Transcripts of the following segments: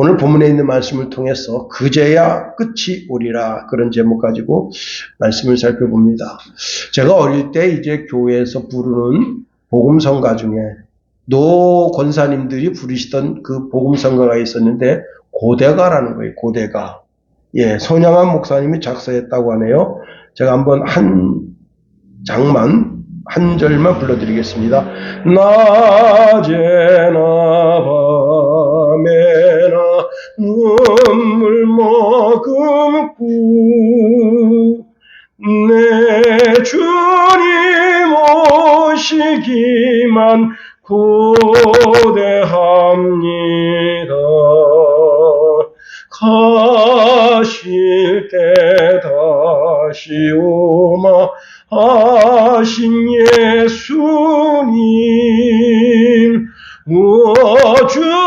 오늘 본문에 있는 말씀을 통해서 그제야 끝이 오리라, 그런 제목 가지고 말씀을 살펴봅니다. 제가 어릴 때 이제 교회에서 부르는 복음성가 중에 노 권사님들이 부르시던 그 복음성가가 있었는데 고대가라는 거예요. 고대가. 예, 손양한 목사님이 작사했다고 하네요. 제가 한번 한 장만, 한 절만 불러드리겠습니다. 낮에나 밤에나 눈물 머금고 내 주님 오시기만 고대합니다. 가실 때 다시 오마 하신 예수님, 주여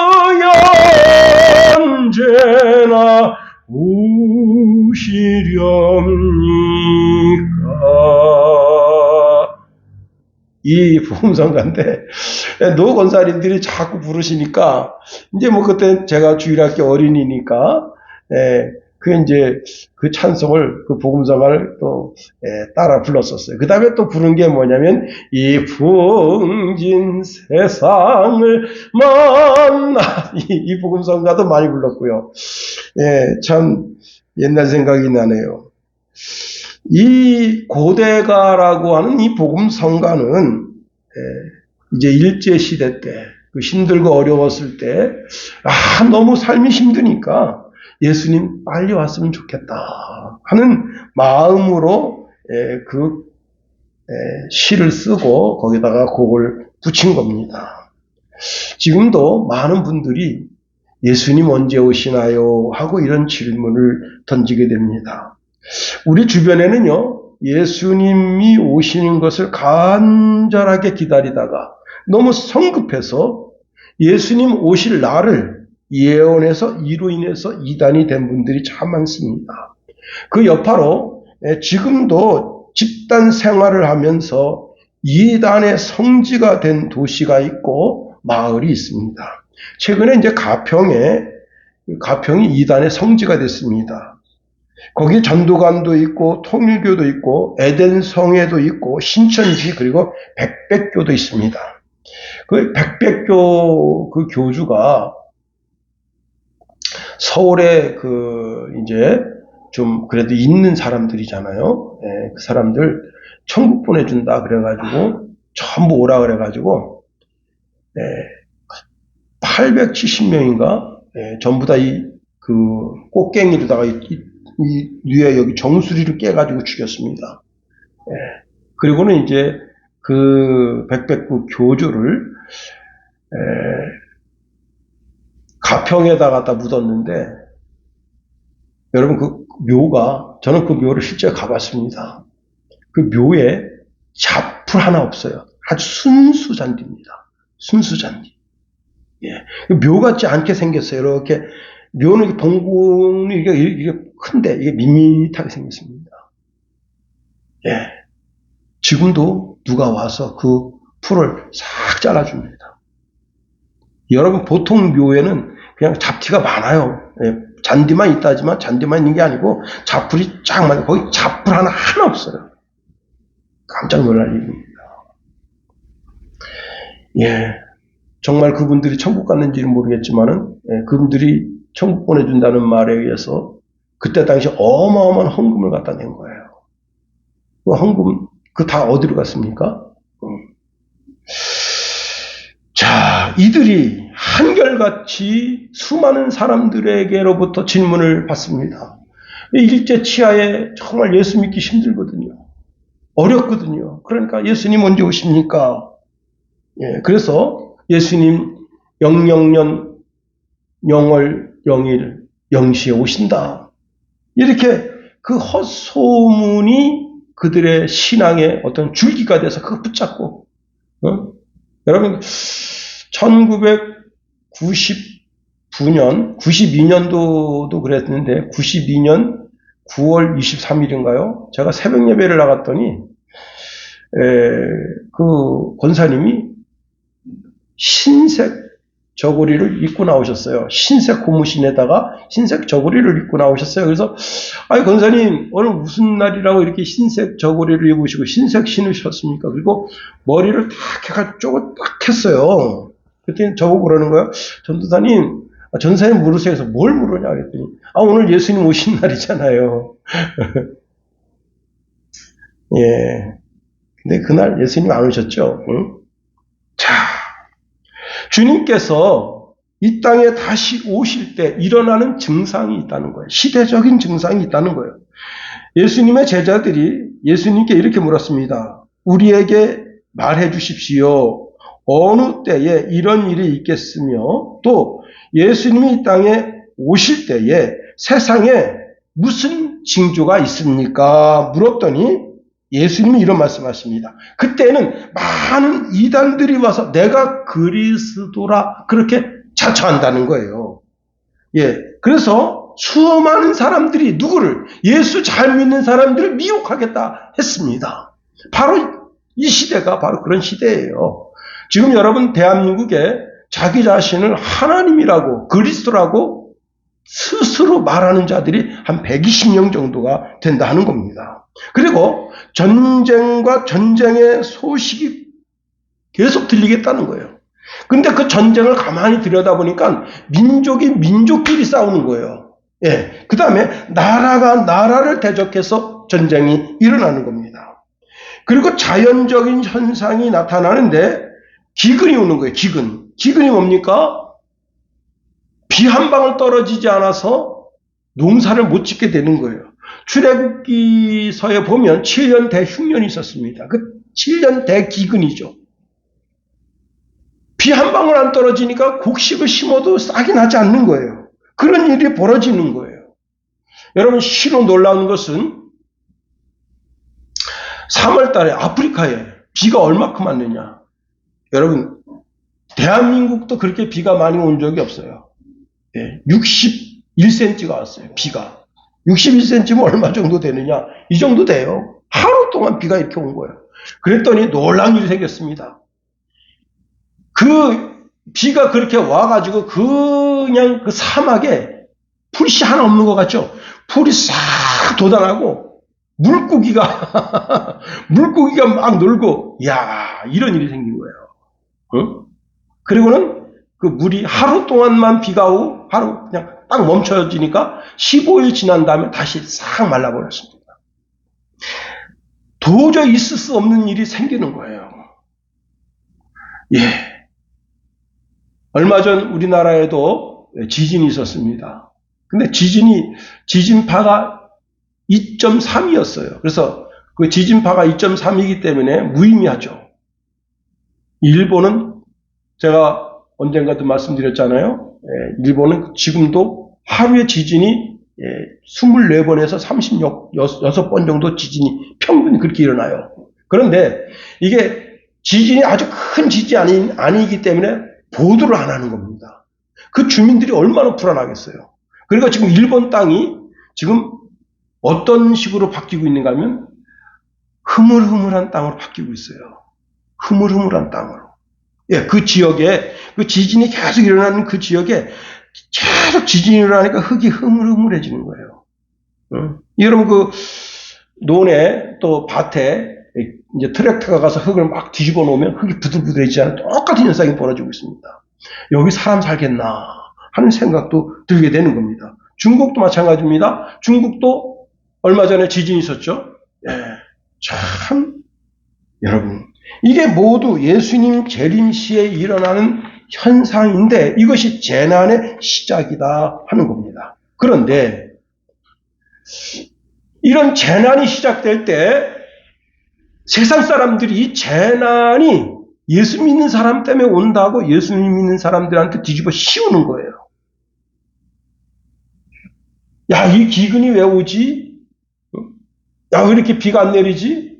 언제나 오시렵니까? 이 복음성가인데 노 권사님들이 자꾸 부르시니까 이제 뭐 그때 제가 주일학교 어린이니까 그 이제 그 찬송을, 그 복음성가를 또 따라 불렀었어요. 그 다음에 또 부른 게 뭐냐면 이 풍진 세상을 만나, 이 복음성가도 많이 불렀고요. 참 옛날 생각이 나네요. 이 고대가라고 하는 이 복음성가는 이제 일제시대 때, 그 힘들고 어려웠을 때, 너무 삶이 힘드니까 예수님 빨리 왔으면 좋겠다 하는 마음으로 그 시를 쓰고 거기다가 곡을 붙인 겁니다. 지금도 많은 분들이 예수님 언제 오시나요? 하고 이런 질문을 던지게 됩니다. 우리 주변에는요, 예수님이 오시는 것을 간절하게 기다리다가 너무 성급해서 예수님 오실 날을 예언해서 이로 인해서 이단이 된 분들이 참 많습니다. 그 여파로 지금도 집단 생활을 하면서 이단의 성지가 된 도시가 있고 마을이 있습니다. 최근에 이제 가평이 이단의 성지가 됐습니다. 거기 전도관도 있고 통일교도 있고 에덴성회도 있고 신천지, 그리고 백백교도 있습니다. 그 백백교 그 교주가 서울에 이제 좀 그래도 있는 사람들이잖아요. 그 사람들 천국 보내준다 그래가지고 전부 오라 그래가지고 870명인가 전부 다 그 꽃갱이로다가 이 뉘에 여기 정수리를 깨가지고 죽였습니다. 그리고는 이제 그 백백구 교주를 가평에다 갖다 묻었는데, 여러분 그 묘가, 저는 그 묘를 실제 가봤습니다. 그 묘에 잡풀 하나 없어요. 아주 순수 잔디입니다. 순수 잔디. 묘 같지 않게 생겼어요. 이렇게 묘는 이렇게 동공이 이게 큰데 이게 밋밋하게 생겼습니다. 지금도 누가 와서 그 풀을 싹 잘라줍니다. 여러분 보통 묘에는 그냥 잡티가 많아요. 잔디만 있다지만 잔디만 있는 게 아니고 잡풀이 쫙 많아요. 거기 잡풀 하나 없어요. 깜짝 놀랄 일입니다. 정말 그분들이 천국 갔는지는 모르겠지만은 그분들이 천국 보내준다는 말에 의해서 그때 당시 어마어마한 헌금을 갖다 낸 거예요. 그 헌금 다 어디로 갔습니까? 자, 이들이 한결같이 수많은 사람들에게로부터 질문을 받습니다. 일제 치하에 정말 예수 믿기 힘들거든요. 어렵거든요. 그러니까 예수님 언제 오십니까? 그래서 예수님 영영년 영월 영일 영시에 오신다. 이렇게 그 헛소문이 그들의 신앙의 어떤 줄기가 돼서 그거 붙잡고, 여러분 1999년 92년도도 그랬는데 92년 9월 23일인가요? 제가 새벽 예배를 나갔더니 그 권사님이 흰색 저고리를 입고 나오셨어요. 흰색 고무신에다가 흰색 저고리를 입고 나오셨어요. 그래서 권사님 오늘 무슨 날이라고 이렇게 흰색 저고리를 입으시고 흰색 신으셨습니까? 그리고 머리를 딱 해가지고 딱 했어요. 그랬더니 저보고 그러는 거예요. 전도사님, 전사님 물으세요. 그래서 뭘 물으냐 그랬더니 오늘 예수님 오신 날이잖아요. 예. 근데 그날 예수님 안 오셨죠? 응? 자, 주님께서 이 땅에 다시 오실 때 일어나는 증상이 있다는 거예요. 시대적인 증상이 있다는 거예요. 예수님의 제자들이 예수님께 이렇게 물었습니다. 우리에게 말해 주십시오. 어느 때에 이런 일이 있겠으며 또 예수님이 이 땅에 오실 때에 세상에 무슨 징조가 있습니까? 물었더니 예수님이 이런 말씀하십니다. 그때는 많은 이단들이 와서 내가 그리스도라 그렇게 자처한다는 거예요. 예, 그래서 수많은 사람들이 누구를 예수 잘 믿는 사람들을 미혹하겠다 했습니다. 바로 이 시대가 바로 그런 시대예요. 지금 여러분 대한민국에 자기 자신을 하나님이라고 그리스도라고 스스로 말하는 자들이 한 120명 정도가 된다는 겁니다. 그리고 전쟁과 전쟁의 소식이 계속 들리겠다는 거예요. 근데 그 전쟁을 가만히 들여다보니까 민족이 민족끼리 싸우는 거예요. 예. 그 다음에 나라가 나라를 대적해서 전쟁이 일어나는 겁니다. 그리고 자연적인 현상이 나타나는데 기근이 오는 거예요. 기근이 뭡니까? 비 한 방울 떨어지지 않아서 농사를 못 짓게 되는 거예요. 출애굽기서에 보면 7년 대흉년이 있었습니다. 그 7년 대기근이죠. 비 한 방울 안 떨어지니까 곡식을 심어도 싹이 나지 않는 거예요. 그런 일이 벌어지는 거예요. 여러분 실로 놀라운 것은 3월 달에 아프리카에 비가 얼마큼 왔느냐. 여러분 대한민국도 그렇게 비가 많이 온 적이 없어요. 61cm가 왔어요. 비가. 61cm면 얼마 정도 되느냐? 이 정도 돼요. 하루 동안 비가 이렇게 온 거예요. 그랬더니 놀라운 일이 생겼습니다. 그 비가 그렇게 와가지고 그냥 그 사막에 풀이 하나 없는 것 같죠? 풀이 싹 돋아나고 물고기가 막 놀고 이런 일이 생긴 거예요. 응? 그리고는 그 물이 하루 동안만 비가 오고 하루 그냥 딱 멈춰지니까 15일 지난 다음에 다시 싹 말라버렸습니다. 도저히 있을 수 없는 일이 생기는 거예요. 예. 얼마 전 우리나라에도 지진이 있었습니다. 근데 지진파가 2.3이었어요. 그래서 그 지진파가 2.3이기 때문에 무의미하죠. 일본은 제가 언젠가도 말씀드렸잖아요. 일본은 지금도 하루에 지진이 24번에서 36번 정도 지진이 평균 그렇게 일어나요. 그런데 이게 지진이 아주 큰 지진이 아니기 때문에 보도를 안 하는 겁니다. 그 주민들이 얼마나 불안하겠어요. 그러니까 지금 일본 땅이 지금 어떤 식으로 바뀌고 있는가 하면 흐물흐물한 땅으로 바뀌고 있어요. 흐물흐물한 땅으로. 예, 그 지역에 그 지진이 계속 일어나는 그 지역에 계속 지진이 일어나니까 흙이 흐물흐물해지는 거예요. 여러분 그 논에 또 밭에 이제 트랙터가 가서 흙을 막 뒤집어 놓으면 흙이 부들부들해지지 않은 똑같은 현상이 벌어지고 있습니다. 여기 사람 살겠나 하는 생각도 들게 되는 겁니다. 중국도 마찬가지입니다. 중국도 얼마 전에 지진이 있었죠. 예, 참 여러분 이게 모두 예수님 재림 시에 일어나는 현상인데 이것이 재난의 시작이다 하는 겁니다. 그런데 이런 재난이 시작될 때 세상 사람들이 이 재난이 예수 믿는 사람 때문에 온다고 예수님 믿는 사람들한테 뒤집어 씌우는 거예요. 야, 이 기근이 왜 오지? 야, 왜 이렇게 비가 안 내리지?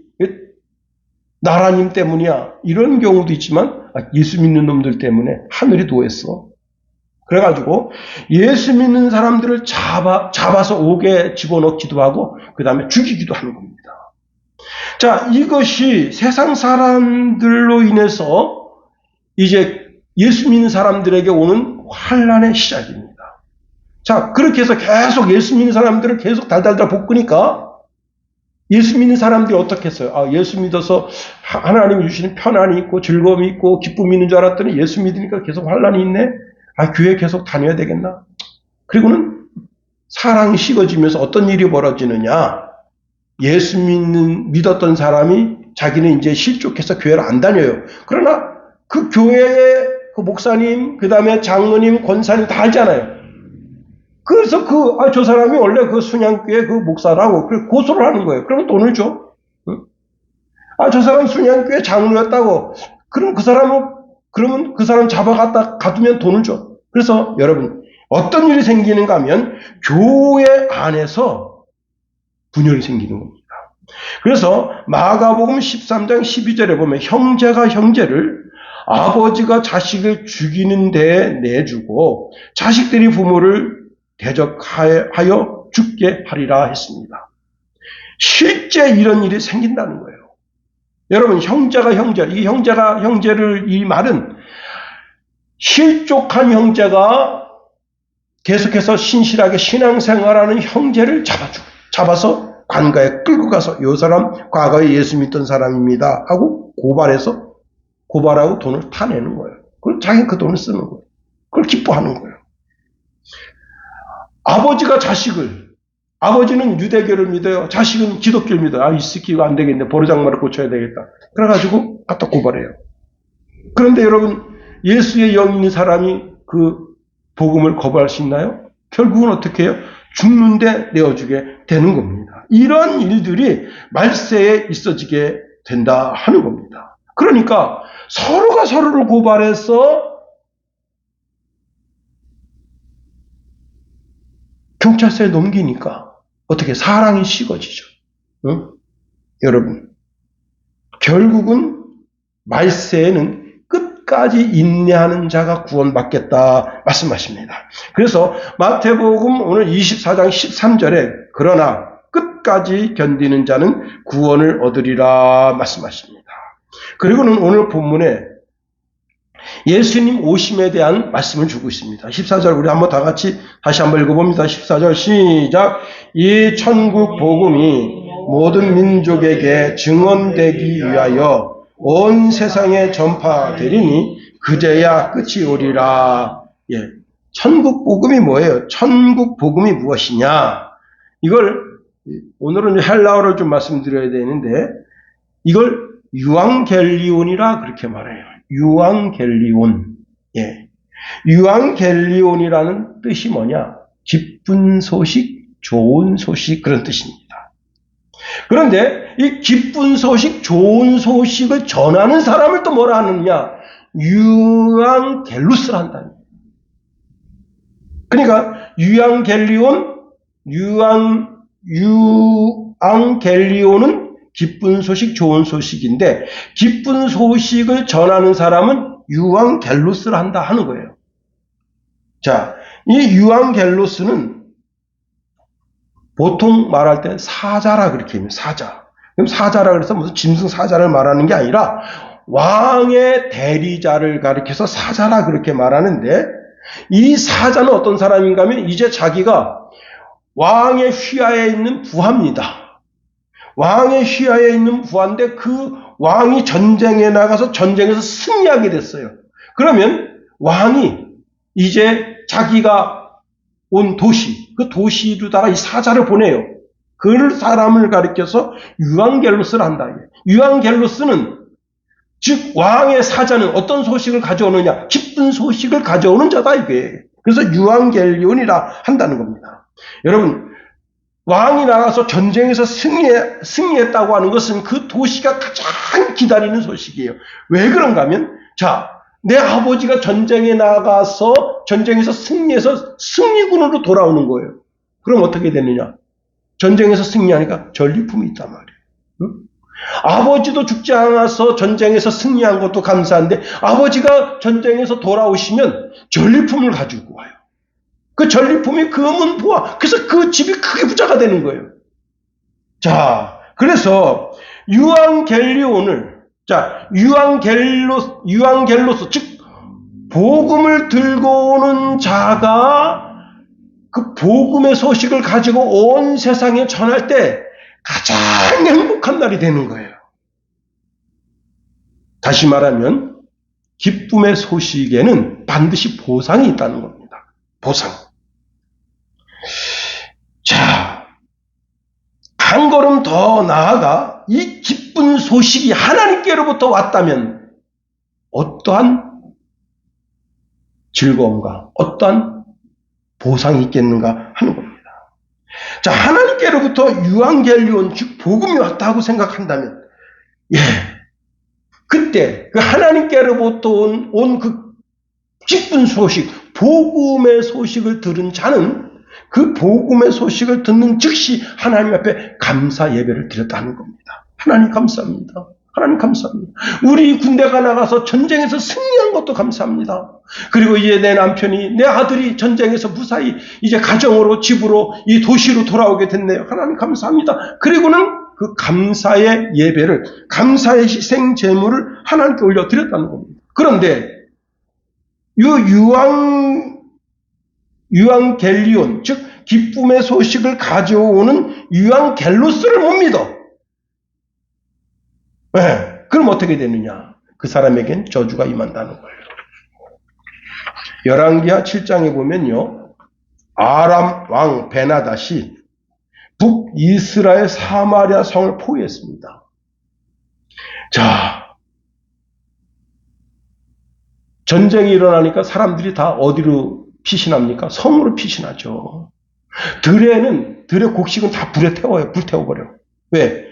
나라님 때문이야. 이런 경우도 있지만 예수 믿는 놈들 때문에 하늘이 도했어. 그래가지고 예수 믿는 사람들을 잡아서 옥에 집어넣기도 하고 그 다음에 죽이기도 하는 겁니다. 자, 이것이 세상 사람들로 인해서 이제 예수 믿는 사람들에게 오는 환난의 시작입니다. 자, 그렇게 해서 계속 예수 믿는 사람들을 계속 달달달 볶으니까 예수 믿는 사람들이 어떻게 했어요? 아, 예수 믿어서 하나님이 주시는 편안이 있고 즐거움이 있고 기쁨이 있는 줄 알았더니 예수 믿으니까 계속 환난이 있네? 아, 교회 계속 다녀야 되겠나? 그리고는 사랑이 식어지면서 어떤 일이 벌어지느냐? 예수 믿었던 사람이 자기는 이제 실족해서 교회를 안 다녀요. 그러나 그 교회의 그 목사님, 그 다음에 장로님, 권사님 다 알잖아요. 그래서 저 사람이 원래 그 순양교회 그 목사라고, 그래서 고소를 하는 거예요. 그러면 돈을 줘. 응? 저 사람 순양교회 장로였다고. 그러면 그 사람 가두면 돈을 줘. 그래서 여러분, 어떤 일이 생기는가 하면, 교회 안에서 분열이 생기는 겁니다. 그래서 마가복음 13장 12절에 보면, 형제가 형제를 아버지가 자식을 죽이는 데에 내주고, 자식들이 부모를 대적하여 죽게 하리라 했습니다. 실제 이런 일이 생긴다는 거예요. 여러분, 이 형제가 형제를, 이 말은 실족한 형제가 계속해서 신실하게 신앙생활하는 형제를 잡아서 관가에 끌고 가서 이 사람 과거에 예수 믿던 사람입니다 하고 고발하고 돈을 타내는 거예요. 그리고 자기는 그 돈을 쓰는 거예요. 그걸 기뻐하는 거예요. 아버지는 유대교를 믿어요. 자식은 기독교를 믿어요. 이 새끼가 안 되겠네. 버르장말을 고쳐야 되겠다. 그래가지고 갖다 고발해요. 그런데 여러분, 예수의 영 있는 사람이 그 복음을 거부할 수 있나요? 결국은 어떻게 해요? 죽는데 내어주게 되는 겁니다. 이런 일들이 말세에 있어지게 된다 하는 겁니다. 그러니까 서로가 서로를 고발해서 경찰서에 넘기니까 어떻게 사랑이 식어지죠. 응? 여러분, 결국은 말세에는 끝까지 인내하는 자가 구원받겠다 말씀하십니다. 그래서 마태복음 오늘 24장 13절에 그러나 끝까지 견디는 자는 구원을 얻으리라 말씀하십니다. 그리고는 오늘 본문에 예수님 오심에 대한 말씀을 주고 있습니다. 14절 우리 한번 다 같이 다시 한번 읽어봅니다. 14절 시작. 이 천국 복음이 모든 민족에게 증언되기 위하여 온 세상에 전파되리니 그제야 끝이 오리라. 예, 천국 복음이 뭐예요? 천국 복음이 무엇이냐? 이걸 오늘은 헬라어를 좀 말씀드려야 되는데 이걸 유앙겔리온이라 그렇게 말해요. 유앙겔리온. 예. 유앙겔리온이라는 뜻이 뭐냐? 기쁜 소식, 좋은 소식 그런 뜻입니다. 그런데 이 기쁜 소식, 좋은 소식을 전하는 사람을 또 뭐라 하느냐? 유앙겔루스라 한다. 그러니까 유앙겔리온은 기쁜 소식, 좋은 소식인데 기쁜 소식을 전하는 사람은 유앙겔로스를 한다 하는 거예요. 자, 이 유앙겔로스는 보통 말할 때 사자라 그렇게 합니다. 사자. 그럼 사자라 그래서 무슨 짐승 사자를 말하는 게 아니라 왕의 대리자를 가리켜서 사자라 그렇게 말하는데 이 사자는 어떤 사람인가 하면 이제 자기가 왕의 휘하에 있는 부하입니다. 왕의 휘하에 있는 부하인데 그 왕이 전쟁에 나가서 전쟁에서 승리하게 됐어요. 그러면 왕이 이제 자기가 온 도시, 그 도시로다가 이 사자를 보내요. 그 사람을 가리켜서 유앙겔로스를 한다. 유앙겔로스는 즉 왕의 사자는 어떤 소식을 가져오느냐? 기쁜 소식을 가져오는 자다 이게. 그래서 유앙겔리온이라 한다는 겁니다. 여러분, 왕이 나가서 전쟁에서 승리했다고 하는 것은 그 도시가 가장 기다리는 소식이에요. 왜 그런가 하면, 자, 내 아버지가 전쟁에 나가서 전쟁에서 승리해서 승리군으로 돌아오는 거예요. 그럼 어떻게 되느냐? 전쟁에서 승리하니까 전리품이 있단 말이에요. 응? 아버지도 죽지 않아서 전쟁에서 승리한 것도 감사한데 아버지가 전쟁에서 돌아오시면 전리품을 가지고 와요. 그 전리품이 금은 보아. 그래서 그 집이 크게 부자가 되는 거예요. 자, 그래서 유앙겔로스, 즉 복음을 들고 오는 자가 그 복음의 소식을 가지고 온 세상에 전할 때 가장 행복한 날이 되는 거예요. 다시 말하면 기쁨의 소식에는 반드시 보상이 있다는 겁니다. 보상. 자, 한 걸음 더 나아가 이 기쁜 소식이 하나님께로부터 왔다면 어떠한 즐거움과 어떠한 보상이 있겠는가 하는 겁니다. 자, 하나님께로부터 유앙겔리온, 즉 복음이 왔다고 생각한다면, 그때 그 하나님께로부터 온 그 기쁜 소식, 복음의 소식을 들은 자는 그 복음의 소식을 듣는 즉시 하나님 앞에 감사 예배를 드렸다는 겁니다. 하나님 감사합니다. 하나님 감사합니다. 우리 군대가 나가서 전쟁에서 승리한 것도 감사합니다. 그리고 이제 내 남편이, 내 아들이 전쟁에서 무사히 이제 가정으로, 집으로, 이 도시로 돌아오게 됐네요. 하나님 감사합니다. 그리고는 그 감사의 예배를, 감사의 희생 제물을 하나님께 올려드렸다는 겁니다. 그런데 유앙겔리온, 즉 기쁨의 소식을 가져오는 유앙겔로스를 못 믿어. 그럼 어떻게 되느냐? 그 사람에겐 저주가 임한다는 거예요. 열왕기하 7장에 보면요, 아람 왕 베나닷이 북이스라엘 사마리아 성을 포위했습니다. 자, 전쟁이 일어나니까 사람들이 다 어디로 피신합니까? 성으로 피신하죠. 들의 곡식은 다 불에 태워요. 불태워버려. 왜?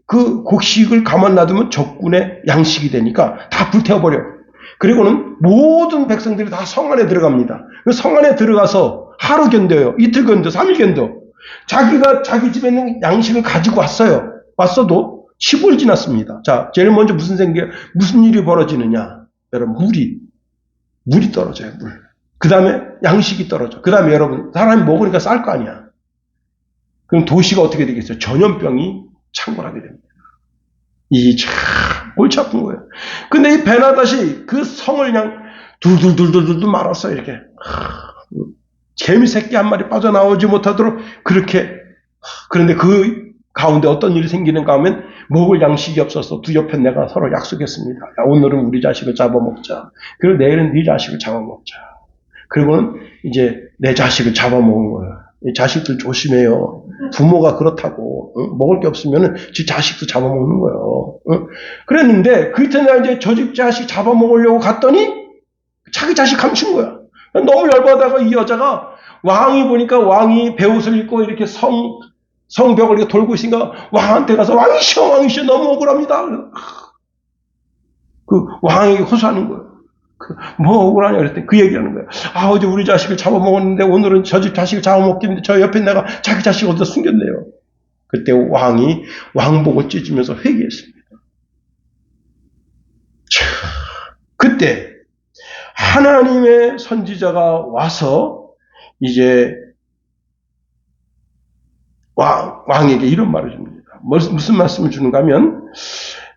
그 곡식을 가만 놔두면 적군의 양식이 되니까 다 불태워버려. 그리고는 모든 백성들이 다 성 안에 들어갑니다. 그 성 안에 들어가서 하루 견뎌요. 이틀 견뎌. 3일 견뎌. 자기가 자기 집에 있는 양식을 가지고 왔어요. 왔어도 15일 지났습니다. 자, 제일 먼저 무슨 일이 벌어지느냐? 여러분, 물이 떨어져요. 물. 그 다음에 양식이 떨어져. 그 다음에 여러분, 사람이 먹으니까 쌀 거 아니야. 그럼 도시가 어떻게 되겠어요? 전염병이 창궐하게 됩니다. 이 참 골치 아픈 거예요. 근데 이 베나닷이 그 성을 그냥 둘둘둘둘둘 말았어요. 이렇게 개미 새끼 한 마리 빠져나오지 못하도록 그렇게. 그런데 그 가운데 어떤 일이 생기는가 하면 먹을 양식이 없어서 두 옆에 내가 서로 약속했습니다. 야, 오늘은 우리 자식을 잡아먹자. 그리고 내일은 네 자식을 잡아먹자. 그리고는 이제 내 자식을 잡아먹은 거예요. 이 자식들 조심해요. 부모가 그렇다고. 먹을 게 없으면 지 자식도 잡아먹는 거예요. 그랬는데 그 이튿날 이제 저 집 자식 잡아먹으려고 갔더니 자기 자식 감춘 거야. 너무 열받아가 이 여자가, 왕이 보니까 왕이 베옷을 입고 이렇게 성벽을 이렇게 돌고 있으니까 왕한테 가서 왕이시여 너무 억울합니다. 그 왕에게 호소하는 거예요. 뭐 억울하냐 그랬더니 그 얘기하는 거예요. 아, 어제 우리 자식을 잡아먹었는데 오늘은 저 집 자식을 잡아먹겠는데 저 옆에 내가 자기 자식 어디다 숨겼네요. 그때 왕이 왕복을 찢으면서 회개했습니다. 그때 하나님의 선지자가 와서 이제 왕에게 이런 말을 줍니다. 무슨 말씀을 주는가 하면,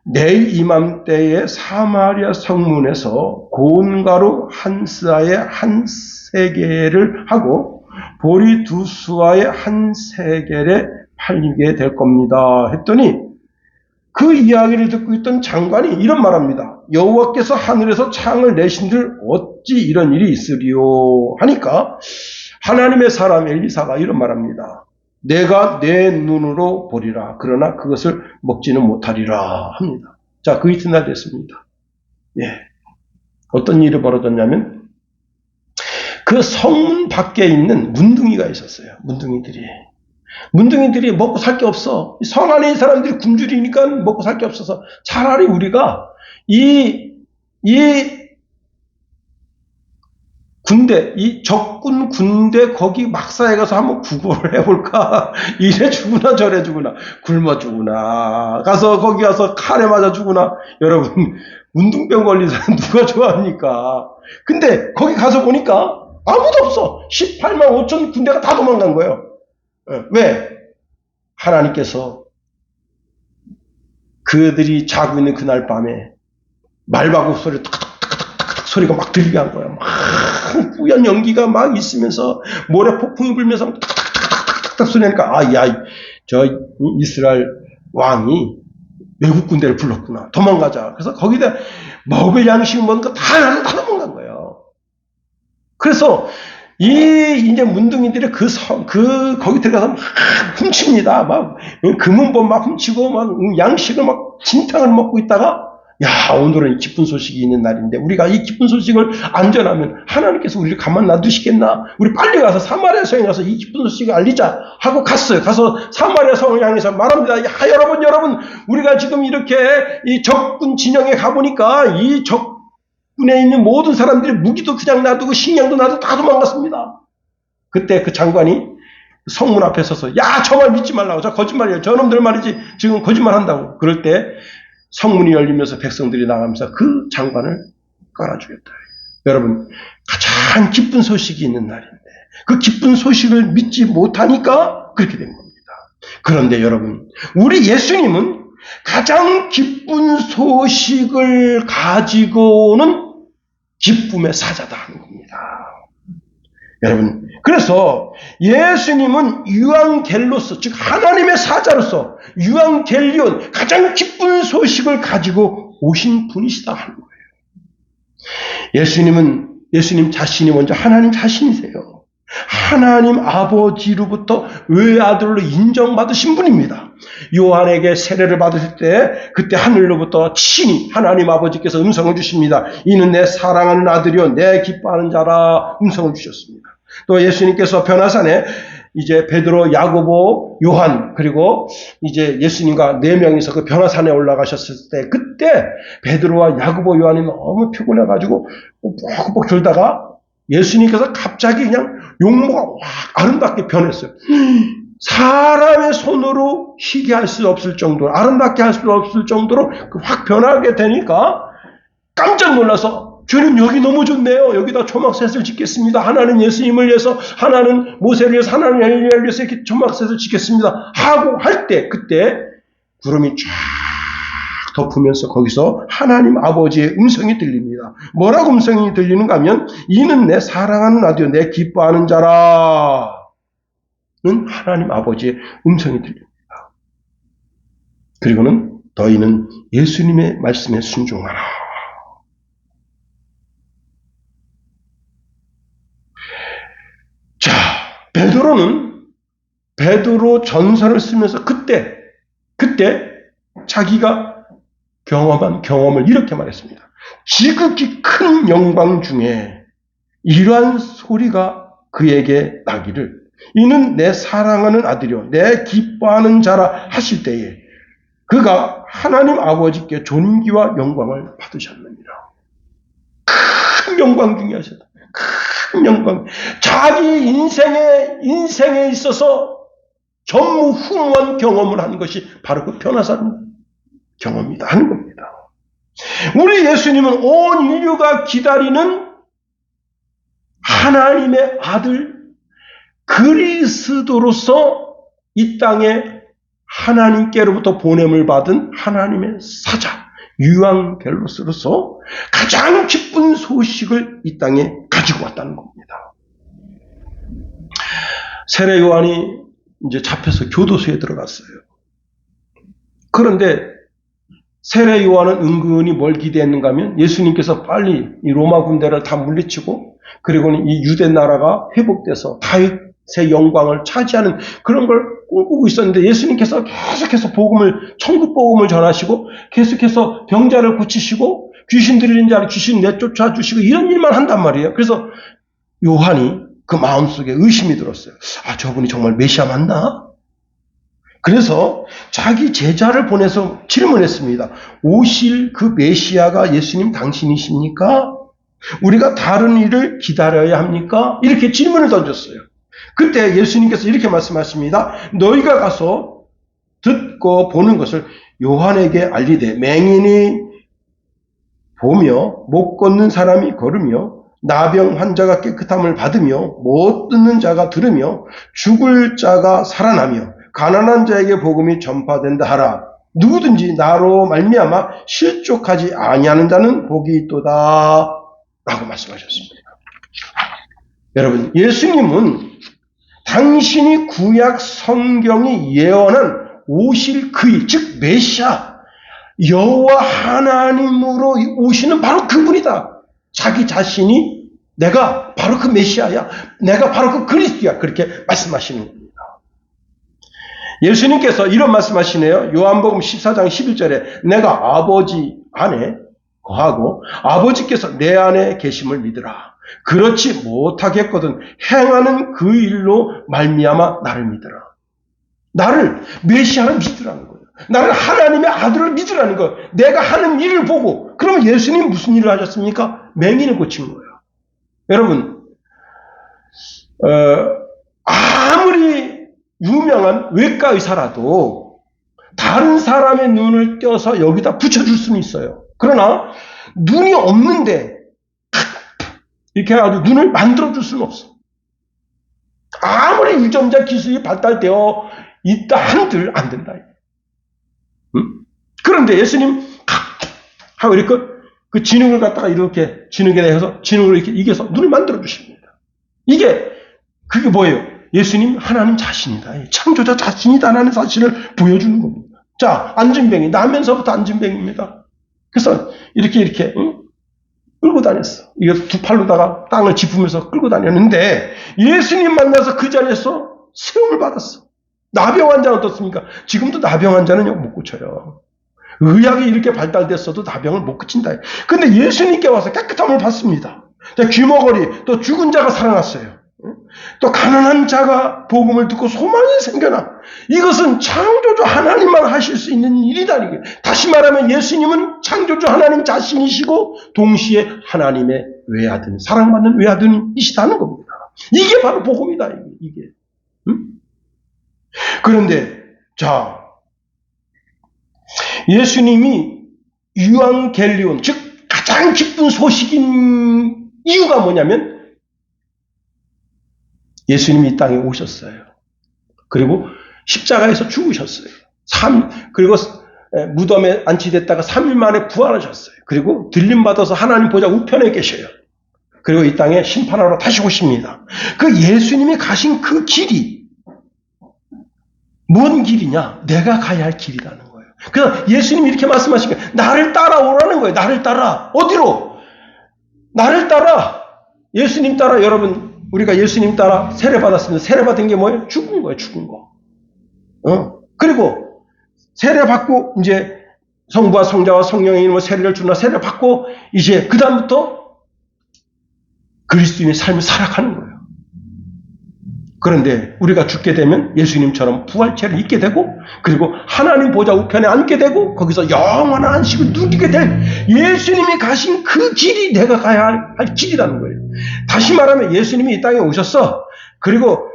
내일 이맘때에 사마리아 성문에서 고운 가루 한 스아에 한 세겔을 하고 보리 두 스아에 한 세겔에 팔리게 될 겁니다. 했더니 그 이야기를 듣고 있던 장관이 이런 말합니다. 여호와께서 하늘에서 창을 내신들 어찌 이런 일이 있으리요 하니까 하나님의 사람 엘리사가 이런 말합니다. 내가 내 눈으로 보리라. 그러나 그것을 먹지는 못하리라 합니다. 자, 그 이튿날 됐습니다. 어떤 일이 벌어졌냐면 그 성문 밖에 있는 문둥이가 있었어요. 문둥이들이 먹고 살 게 없어. 성 안에 있는 사람들이 굶주리니까 먹고 살 게 없어서 차라리 우리가 이 적군 군대 거기 막사에 가서 한번 구걸을 해볼까? 이래 주구나 저래 주구나 굶어 주구나 가서 거기 가서 칼에 맞아 주구나. 여러분, 문둥병 걸린 사람 누가 좋아합니까? 근데 거기 가서 보니까 아무도 없어. 18만 5천 군대가 다 도망간 거예요. 왜? 하나님께서 그들이 자고 있는 그날 밤에 말바구 소리를 탁탁탁탁탁 소리가 막 들리게 한 거야. 막 뿌연 연기가 막 있으면서 모래 폭풍이 불면서 탁탁탁탁탁 소리 나니까 저 이스라엘 왕이 외국 군대를 불렀구나. 도망가자. 그래서 거기다 먹을 양식 먹는 거 다 도망간 거예요. 그래서 이제 문둥이들이 거기 들어가서 막 훔칩니다. 막 금은법 막 훔치고 막 양식을 막 진탕을 먹고 있다가 오늘은 기쁜 소식이 있는 날인데 우리가 이 기쁜 소식을 안 전하면 하나님께서 우리를 가만 놔두시겠나? 우리 빨리 가서 사마리아 성에 가서 이 기쁜 소식을 알리자 하고 갔어요. 가서 사마리아 성을 향해서 말합니다. 여러분, 우리가 지금 이렇게 이 적군 진영에 가보니까 이 적군에 있는 모든 사람들이 무기도 그냥 놔두고 식량도 놔두고 다 도망갔습니다. 그때 그 장관이 성문 앞에 서서 저 말 믿지 말라고. 저 거짓말이에요. 저놈들 말이지 지금 거짓말한다고. 그럴 때 성문이 열리면서 백성들이 나가면서 그 장관을 깔아주겠다. 여러분, 가장 기쁜 소식이 있는 날인데 그 기쁜 소식을 믿지 못하니까 그렇게 된 겁니다. 그런데 여러분, 우리 예수님은 가장 기쁜 소식을 가지고는 기쁨의 사자다 하는 겁니다. 여러분, 그래서 예수님은 유앙겔로스, 즉 하나님의 사자로서 유앙겔리온, 가장 기쁜 소식을 가지고 오신 분이시다 하는 거예요. 예수님 자신이 먼저 하나님 자신이세요. 하나님 아버지로부터 외아들로 인정받으신 분입니다. 요한에게 세례를 받으실 때 그때 하늘로부터 친히 하나님 아버지께서 음성을 주십니다. 이는 내 사랑하는 아들이요 내 기뻐하는 자라 음성을 주셨습니다. 또 예수님께서 변화산에 이제 베드로, 야고보, 요한 그리고 이제 예수님과 4명이서 그 변화산에 올라가셨을 때 그때 베드로와 야고보, 요한이 너무 피곤해가지고 뻑뻑 졸다가 예수님께서 갑자기 그냥 용모가 확 아름답게 변했어요. 사람의 손으로 희게 할 수 없을 정도로 아름답게 할 수 없을 정도로 확 변하게 되니까 깜짝 놀라서 주님 여기 너무 좋네요. 여기다 초막셋을 짓겠습니다. 하나는 예수님을 위해서, 하나는 모세를 위해서, 하나는 엘리야를 위해서 이렇게 초막셋을 짓겠습니다. 하고 할 때 그때 구름이 쫙 덮으면서 거기서 하나님 아버지의 음성이 들립니다. 뭐라고 음성이 들리는가 하면 이는 내 사랑하는 아들, 내 기뻐하는 자라 는 하나님 아버지의 음성이 들립니다. 그리고는 너희는 예수님의 말씀에 순종하라. 자, 베드로 전서를 쓰면서 그때 자기가 경험한 경험을 이렇게 말했습니다. 지극히 큰 영광 중에 이러한 소리가 그에게 나기를 이는 내 사랑하는 아들이요 내 기뻐하는 자라 하실 때에 그가 하나님 아버지께 존귀와 영광을 받으셨느니라. 큰 영광 중에 하셨다. 큰 영광. 자기 인생에 있어서 전무후무한 경험을 하는 것이 바로 그 변화산 경험이다 하는 겁니다. 우리 예수님은 온 인류가 기다리는 하나님의 아들 그리스도로서 이 땅에 하나님께로부터 보냄을 받은 하나님의 사자 유앙겔로스로서 가장 기쁜 소식을 이 땅에 가지고 왔다는 겁니다. 세례 요한이 이제 잡혀서 교도소에 들어갔어요. 그런데 세례 요한은 은근히 뭘 기대했는가 하면 예수님께서 빨리 이 로마 군대를 다 물리치고 그리고는 이 유대 나라가 회복돼서 다윗의 영광을 차지하는 그런 걸 꿈꾸고 있었는데 예수님께서 계속해서 천국 복음을 전하시고 계속해서 병자를 고치시고 귀신 들리는 자를 귀신 내쫓아 주시고 이런 일만 한단 말이에요. 그래서 요한이 그 마음속에 의심이 들었어요. 저분이 정말 메시아 맞나? 그래서 자기 제자를 보내서 질문했습니다. 오실 그 메시아가 예수님 당신이십니까? 우리가 다른 일을 기다려야 합니까? 이렇게 질문을 던졌어요. 그때 예수님께서 이렇게 말씀하십니다. 너희가 가서 듣고 보는 것을 요한에게 알리되 맹인이 보며 못 걷는 사람이 걸으며 나병 환자가 깨끗함을 받으며 못 듣는 자가 들으며 죽을 자가 살아나며 가난한 자에게 복음이 전파된다 하라. 누구든지 나로 말미암아 실족하지 아니하는 자는 복이 있도다. 라고 말씀하셨습니다. 여러분, 예수님은 당신이 구약 성경이 예언한 오실 그이, 즉 메시아, 여호와 하나님으로 오시는 바로 그분이다. 자기 자신이 내가 바로 그 메시아야, 내가 바로 그 그리스도야, 그렇게 말씀하시는 겁니다. 예수님께서 이런 말씀하시네요. 요한복음 14장 11절에 내가 아버지 안에 거하고 아버지께서 내 안에 계심을 믿으라. 그렇지 못하겠거든 행하는 그 일로 말미암아 나를 믿으라. 나를 메시아를 믿으라는 거예요. 나를 하나님의 아들을 믿으라는 거예요. 내가 하는 일을 보고. 그러면 예수님 무슨 일을 하셨습니까? 맹인을 고친 거예요. 여러분, 아무리 유명한 외과 의사라도 다른 사람의 눈을 떼어서 여기다 붙여줄 수는 있어요. 그러나 눈이 없는데 이렇게 해가지고 눈을 만들어줄 수는 없어. 아무리 유전자 기술이 발달되어 있다 한들 안 된다. 그런데 예수님 하고 이렇게 그 진흙을 갖다가 이렇게 진흙에 대해서 진흙을 이렇게 이겨서 눈을 만들어 주십니다. 그게 뭐예요? 예수님 하나님 자신이다. 창조자 자신이다라는 사실을 보여주는 겁니다. 자, 안진뱅이 나면서부터 안진뱅이입니다. 그래서 이렇게 끌고 다녔어. 이거 두 팔로다가 땅을 짚으면서 끌고 다녔는데 예수님 만나서 그 자리에서 세움을 받았어. 나병 환자는 어떻습니까? 지금도 나병 환자는 못 고쳐요. 의학이 이렇게 발달됐어도 나병을 못 고친다. 근데 예수님께 와서 깨끗함을 받습니다. 귀머거리, 또 죽은 자가 살아났어요. 또 가난한 자가 복음을 듣고 소망이 생겨나. 이것은 창조주 하나님만 하실 수 있는 일이다. 다시 말하면 예수님은 창조주 하나님 자신이시고 동시에 하나님의 외아들, 사랑받는 외아들이시다는 겁니다. 이게 바로 복음이다. 이게. 그런데 자, 예수님이 유앙겔리온, 즉 가장 기쁜 소식인 이유가 뭐냐면 예수님이 이 땅에 오셨어요. 그리고 십자가에서 죽으셨어요. 그리고 무덤에 안치됐다가 3일 만에 부활하셨어요. 그리고 들림받아서 하나님 보좌 우편에 계셔요. 그리고 이 땅에 심판하러 다시 오십니다. 그 예수님이 가신 그 길이 뭔 길이냐? 내가 가야 할 길이라는 거예요. 그래서 예수님이 이렇게 말씀하신 거예요. 나를 따라오라는 거예요. 나를 따라. 어디로? 나를 따라. 예수님 따라. 여러분, 우리가 예수님 따라 세례받았습니다. 세례받은 게 뭐예요? 죽은 거예요. 죽은 거. 그리고 세례받고 이제 성부와 성자와 성령의 이름으로 세례를 주나 세례받고 이제 그 다음부터 그리스도인의 삶을 살아가는 거예요. 그런데 우리가 죽게 되면 예수님처럼 부활체를 입게 되고 그리고 하나님 보좌 우편에 앉게 되고 거기서 영원한 안식을 누리게 될 예수님이 가신 그 길이 내가 가야 할 길이라는 거예요. 다시 말하면 예수님이 이 땅에 오셨어. 그리고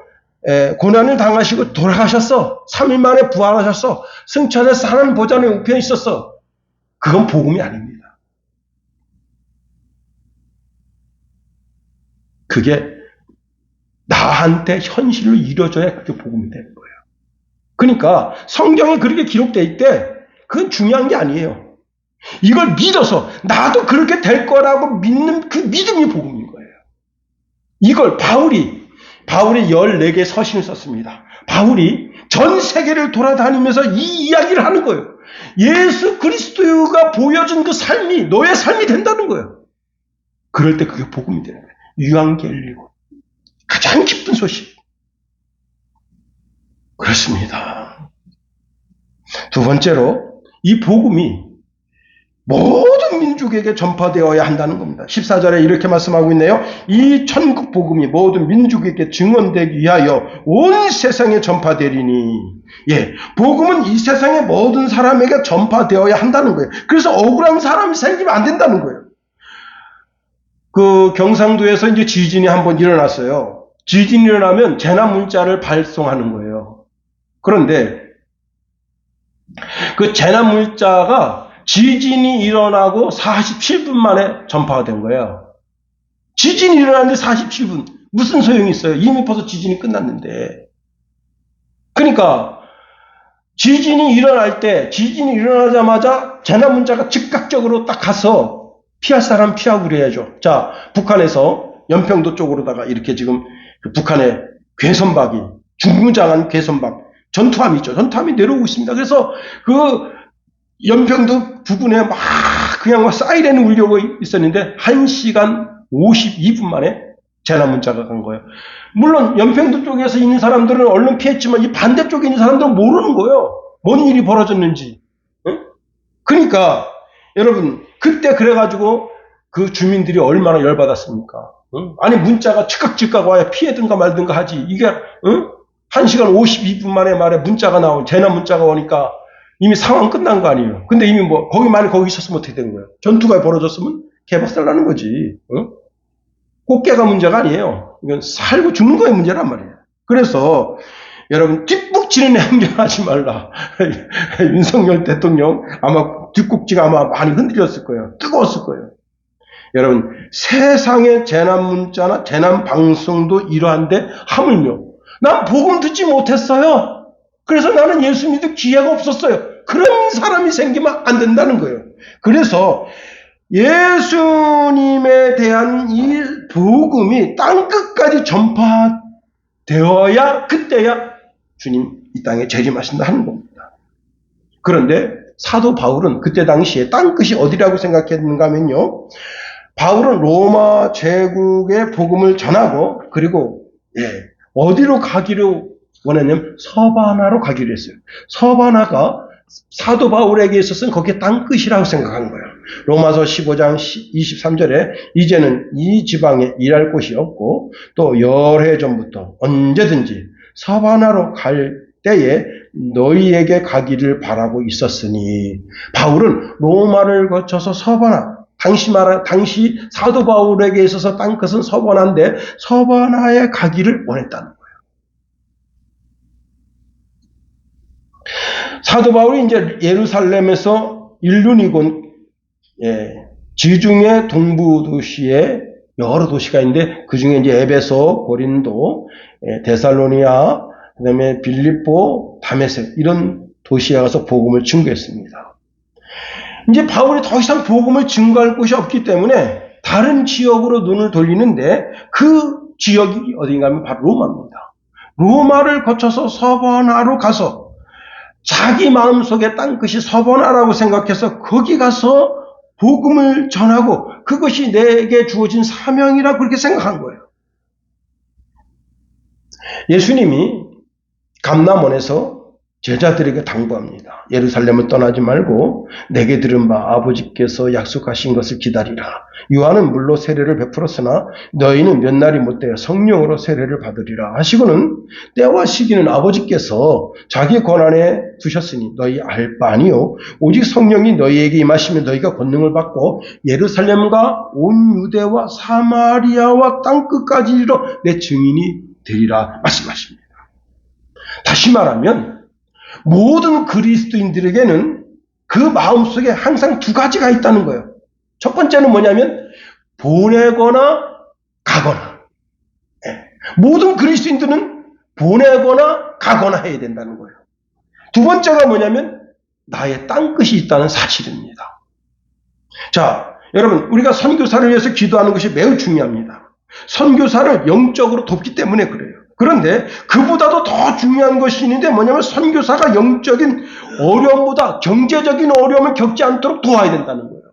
고난을 당하시고 돌아가셨어. 3일 만에 부활하셨어. 승천해서 하나님 보좌 우편에 있었어. 그건 복음이 아닙니다. 그게 나한테 현실로 이루어져야 그게 복음이 되는 거예요. 그러니까 성경에 그렇게 기록되어 있대. 그건 중요한 게 아니에요. 이걸 믿어서 나도 그렇게 될 거라고 믿는 그 믿음이 복음인 거예요. 이걸 바울이 14개의 서신을 썼습니다. 바울이 전 세계를 돌아다니면서 이 이야기를 하는 거예요. 예수 그리스도가 보여준 그 삶이 너의 삶이 된다는 거예요. 그럴 때 그게 복음이 되는 거예요. 유앙겔리온. 가장 기쁜 소식. 그렇습니다. 두 번째로 이 복음이 모든 민족에게 전파되어야 한다는 겁니다. 14절에 이렇게 말씀하고 있네요. 이 천국 복음이 모든 민족에게 증언되기 위하여 온 세상에 전파되리니. 복음은 이 세상의 모든 사람에게 전파되어야 한다는 거예요. 그래서 억울한 사람이 생기면 안 된다는 거예요. 그 경상도에서 이제 지진이 한번 일어났어요. 지진이 일어나면 재난 문자를 발송하는 거예요. 그런데 그 재난 문자가 지진이 일어나고 47분 만에 전파가 된 거예요. 지진이 일어났는데 47분. 무슨 소용이 있어요? 이미 벌써 지진이 끝났는데. 그러니까 지진이 일어나자마자 재난 문자가 즉각적으로 딱 가서 피할 사람 피하고 그래야죠. 자, 북한에서 연평도 쪽으로다가 이렇게 지금 그 북한의 괴선박이, 중무장한 괴선박, 전투함이 있죠. 전투함이 내려오고 있습니다. 그래서 그 연평도 부근에 막 그냥 막 사이렌이 울리고 있었는데 1시간 52분 만에 재난 문자가 간 거예요. 물론 연평도 쪽에서 있는 사람들은 얼른 피했지만 이 반대쪽에 있는 사람들은 모르는 거예요. 뭔 일이 벌어졌는지. 응? 그러니까 여러분 그때 그래가지고 그 주민들이 얼마나 열받았습니까? 응? 아니 문자가 즉각 와야 피해든가 말든가 하지. 이게 응? 1시간 52분 만에 문자가 나온 재난 문자가 오니까 이미 상황 끝난 거 아니에요. 근데 이미 뭐 거기 있었으면 어떻게 되는 거예요? 전투가 벌어졌으면 개박살 나는 거지. 응? 꽃게가 문제가 아니에요. 이건 살고 죽는 거의 문제란 말이에요. 그래서 여러분 뒷북치는 행동하지 말라. 윤석열 대통령 아마 뒷국지가 아마 많이 흔들렸을 거예요. 뜨거웠을 거예요. 여러분 세상의 재난 문자나 재난 방송도 이러한데 하물며 난 복음 듣지 못했어요. 그래서 나는 예수 믿을 기회가 없었어요. 그런 사람이 생기면 안 된다는 거예요. 그래서 예수님에 대한 이 복음이 땅끝까지 전파되어야 그때야 주님 이 땅에 재림하신다 하는 겁니다. 그런데 사도 바울은 그때 당시에 땅끝이 어디라고 생각했는가 하면요. 바울은 로마 제국의 복음을 전하고 그리고 어디로 가기를 원했냐면 서바나로 가기로 했어요. 서바나가 사도 바울에게 있어서는 거기에 땅끝이라고 생각한 거예요. 로마서 15장 23절에 이제는 이 지방에 일할 곳이 없고 또 열해 전부터 언제든지 서바나로 갈 때에 너희에게 가기를 바라고 있었으니 바울은 로마를 거쳐서 서바나 당시 사도 바울에게 있어서 땅끝은 서바나인데 서바나에 가기를 원했다는 거예요. 사도 바울이 이제 예루살렘에서 일륜이곤 지중해 동부 도시에 여러 도시가 있는데 그 중에 이제 에베소, 고린도, 데살로니아, 그다음에 빌립보, 다메섹 이런 도시에 가서 복음을 증거했습니다. 이제 바울이 더 이상 복음을 증거할 곳이 없기 때문에 다른 지역으로 눈을 돌리는데 그 지역이 어딘가 하면 바로 로마입니다. 로마를 거쳐서 서바나로 가서 자기 마음속에 땅끝이 서바나라고 생각해서 거기 가서 복음을 전하고 그것이 내게 주어진 사명이라 그렇게 생각한 거예요. 예수님이 감람원에서 제자들에게 당부합니다. 예루살렘을 떠나지 말고 내게 들은 바 아버지께서 약속하신 것을 기다리라. 요한은 물로 세례를 베풀었으나 너희는 몇 날이 못되어 성령으로 세례를 받으리라 하시고는 때와 시기는 아버지께서 자기 권한에 두셨으니 너희 알 바 아니요 오직 성령이 너희에게 임하시면 너희가 권능을 받고 예루살렘과 온 유대와 사마리아와 땅끝까지 이르러 내 증인이 되리라 말씀하십니다. 다시 말하면 모든 그리스도인들에게는 그 마음속에 항상 두 가지가 있다는 거예요. 첫 번째는 뭐냐면 보내거나 가거나. 모든 그리스도인들은 보내거나 가거나 해야 된다는 거예요. 두 번째가 뭐냐면 나의 땅끝이 있다는 사실입니다. 자, 여러분 우리가 선교사를 위해서 기도하는 것이 매우 중요합니다. 선교사를 영적으로 돕기 때문에 그래요. 그런데 그보다도 더 중요한 것이 있는데 뭐냐면 선교사가 영적인 어려움보다 경제적인 어려움을 겪지 않도록 도와야 된다는 거예요.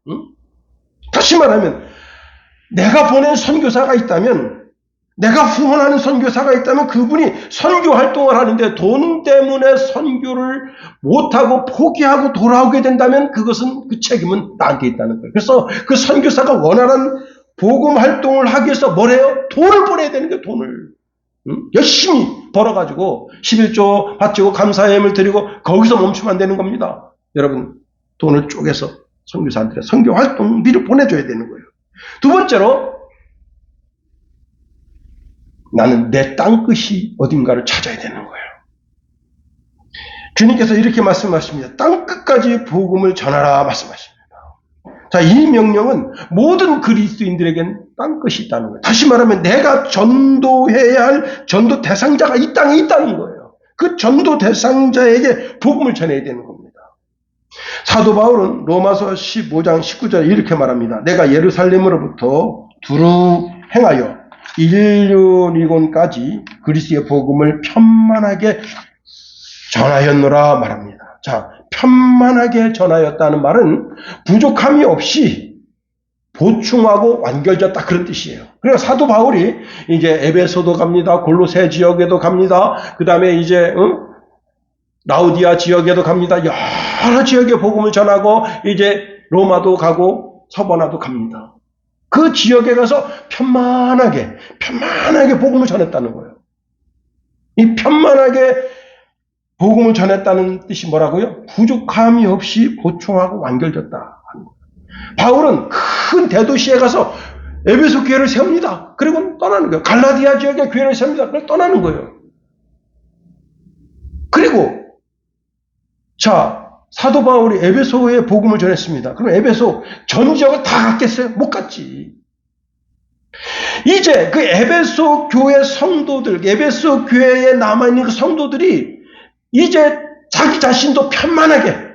응? 다시 말하면 내가 보낸 선교사가 있다면 내가 후원하는 선교사가 있다면 그분이 선교 활동을 하는데 돈 때문에 선교를 못하고 포기하고 돌아오게 된다면 그것은 그 책임은 나한테 있다는 거예요. 그래서 그 선교사가 원활한 복음 활동을 하기 위해서 뭘 해요? 돈을 보내야 되는 거예요. 돈을. 열심히 벌어가지고 11조 바치고 감사예물 드리고 거기서 멈추면 안 되는 겁니다. 여러분 돈을 쪼개서 선교사한테 선교 활동비를 보내줘야 되는 거예요. 두 번째로 나는 내 땅끝이 어딘가를 찾아야 되는 거예요. 주님께서 이렇게 말씀하십니다. 땅끝까지 복음을 전하라 말씀하십니다. 자, 이 명령은 모든 그리스도인들에겐 땅끝이 있다는 거예요. 다시 말하면 내가 전도해야 할 전도 대상자가 이 땅에 있다는 거예요. 그 전도 대상자에게 복음을 전해야 되는 겁니다. 사도 바울은 로마서 15장 19절에 이렇게 말합니다. 내가 예루살렘으로부터 두루 행하여 일륜이곤까지 그리스도의 복음을 편만하게 전하였노라 말합니다. 자, 편만하게 전하였다는 말은 부족함이 없이 보충하고 완결졌다 그런 뜻이에요. 그래서 사도 바울이 이제 에베소도 갑니다. 골로새 지역에도 갑니다. 그 다음에 이제 라우디아 지역에도 갑니다. 여러 지역에 복음을 전하고 이제 로마도 가고 서버나도 갑니다. 그 지역에 가서 편만하게 복음을 전했다는 거예요. 이 편만하게 복음을 전했다는 뜻이 뭐라고요? 부족함이 없이 보충하고 완결됐다. 바울은 큰 대도시에 가서 에베소 교회를 세웁니다. 그리고 떠나는 거예요. 갈라디아 지역에 교회를 세웁니다. 그걸 떠나는 거예요. 그리고 자, 사도 바울이 에베소에 복음을 전했습니다. 그럼 에베소 전 지역을 다 갔겠어요? 못 갔지. 이제 그 에베소 교회 성도들, 에베소 교회에 남아있는 그 성도들이 이제 자기 자신도 편만하게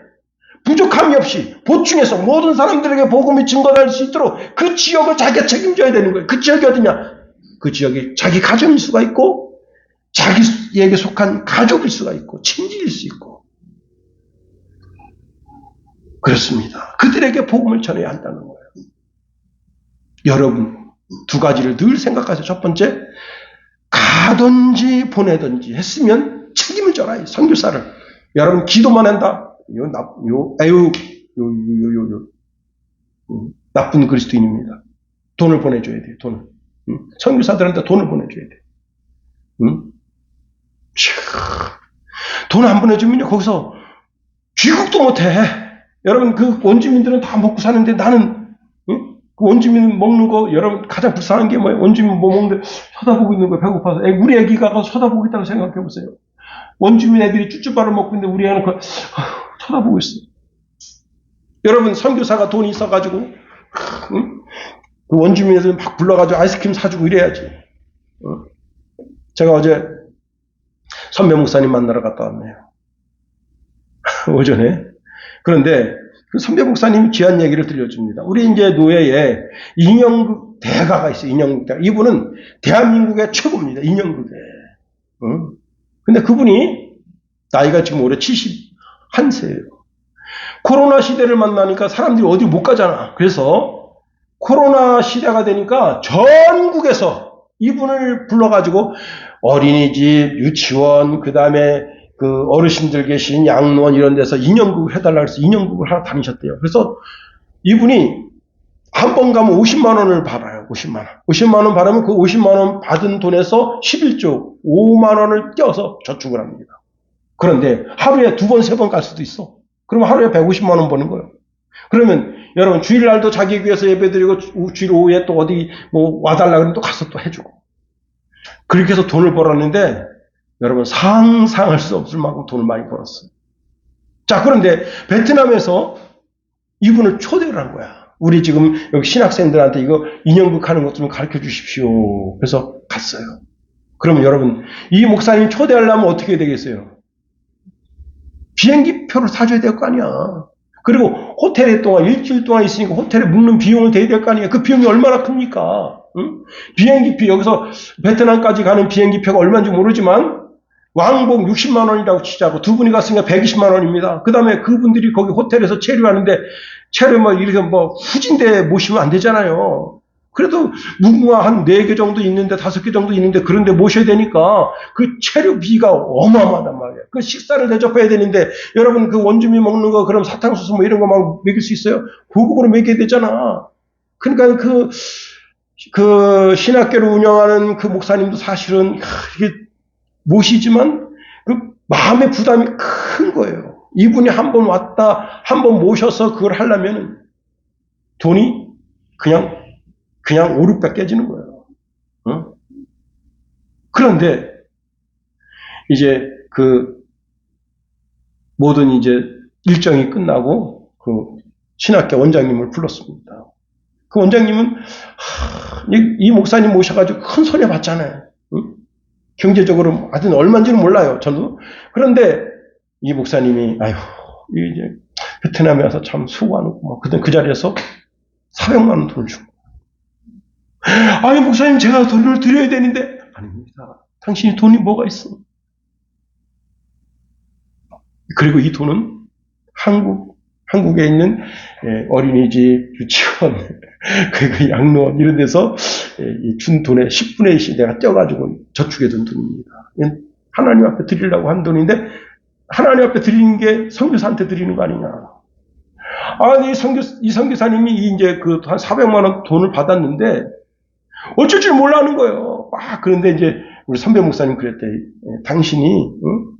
부족함이 없이 보충해서 모든 사람들에게 복음이 증거할 수 있도록 그 지역을 자기가 책임져야 되는 거예요. 그 지역이 어디냐? 그 지역이 자기 가정일 수가 있고 자기에게 속한 가족일 수가 있고 친지일 수 있고 그렇습니다. 그들에게 복음을 전해야 한다는 거예요. 여러분 두 가지를 늘 생각하세요. 첫 번째, 가든지 보내든지 했으면 책임을 져라. 선교사를. 여러분 기도만 한다. 나쁜 그리스도인입니다. 돈을 보내줘야 돼요. 돈을. 선교사들한테 돈을 보내줘야 돼요. 돈 안 보내주면요 거기서 귀국도 못해. 여러분 그 원주민들은 다 먹고 사는데 나는 그 원주민 먹는 거 여러분 가장 불쌍한 게 뭐예요? 원주민 뭐 먹는데 쳐다보고 있는 거예요. 배고파서. 우리 애기가 가서 쳐다보고 있다고 생각해 보세요. 원주민 애들이 쭈쭈바를 먹고 있는데 우리 애는 쳐다보고 있어요. 여러분 선교사가 돈이 있어가지고 그 원주민 애들 막 불러가지고 아이스크림 사주고 이래야지. 제가 어제 선배 목사님 만나러 갔다 왔네요. 오전에. 그런데 그 선배 목사님이 귀한 얘기를 들려줍니다. 우리 이제 노예에 인형극 대가가 있어요. 인형극 대가. 이분은 대한민국의 최고입니다. 인형극에. 근데 그분이 나이가 지금 올해 71세예요. 코로나 시대를 만나니까 사람들이 어디 못 가잖아. 그래서 코로나 시대가 되니까 전국에서 이분을 불러가지고 어린이집, 유치원, 그 다음에 그 어르신들 계신 양로원 이런 데서 인형극을 해달라고 해서 인형극을 하나 다니셨대요. 그래서 이분이 한 번 가면 50만 원을 받아요. 50만 원. 50만 원 받으면 그 50만 원 받은 돈에서 11조 5만 원을 떼어서 저축을 합니다. 그런데 하루에 두 번, 세 번 갈 수도 있어. 그러면 하루에 150만 원 버는 거예요. 그러면 여러분 주일날도 자기 교회에서 예배드리고 주일 오후에 또 어디 뭐 와달라 그러면 또 가서 또 해주고. 그렇게 해서 돈을 벌었는데 여러분 상상할 수 없을 만큼 돈을 많이 벌었어요. 자, 그런데 베트남에서 이분을 초대를 한 거야. 우리 지금 여기 신학생들한테 이거 인형극 하는 것 좀 가르쳐 주십시오. 그래서 갔어요. 그러면 여러분 이 목사님 초대하려면 어떻게 되겠어요? 비행기 표를 사줘야 될 거 아니야. 그리고 호텔에 동안 일주일 동안 있으니까 호텔에 묵는 비용을 대야 될 거 아니야. 그 비용이 얼마나 큽니까? 응? 비행기표 여기서 베트남까지 가는 비행기표가 얼마인지 모르지만 왕복 60만 원이라고 치자고 두 분이 갔으니까 120만 원입니다. 그 다음에 그분들이 거기 호텔에서 체류하는데 체류 뭐 이렇게 뭐 후진대 모시면 안 되잖아요. 그래도 무궁화 한 4개 정도 있는데 5개 정도 있는데 그런데 모셔야 되니까 그 체류비가 어마어마하단 말이에요. 그 식사를 대접해야 되는데 여러분 그 원주민 먹는 거 그럼 사탕수수 뭐 이런 거 막 먹일 수 있어요? 고급으로 먹여야 되잖아. 그러니까 그 신학교를 운영하는 그 목사님도 사실은 이게 모시지만 그 마음의 부담이 큰 거예요. 이분이 한 번 왔다 한 번 모셔서 그걸 하려면 돈이 그냥 5, 600 깨지는 거예요. 그런데 이제 그 모든 이제 일정이 끝나고 그 신학교 원장님을 불렀습니다. 그 원장님은 이 목사님 모셔가지고 큰 손해 봤잖아요. 경제적으로 하여튼 얼마인지는 몰라요. 저도. 그런데 이 목사님이 이제 베트남에 와서 참 수고하고 그때 그 자리에서 400만 원 돈을 준 거예요. 아니 목사님 제가 돈을 드려야 되는데 아닙니다. 당신이 돈이 뭐가 있어? 그리고 이 돈은 한국에 있는 어린이집, 유치원, 그리고 양로원 이런 데서 준 돈의 10분의 1씩 내가 떼어가지고 저축해둔 돈입니다. 하나님 앞에 드리려고 한 돈인데 하나님 앞에 드리는 게 선교사한테 드리는 거 아니냐. 아니 이 선교사님이 이제 한 400만 원 돈을 받았는데 어쩔 줄 몰라는 거예요. 그런데 이제 우리 선배 목사님 그랬대. 당신이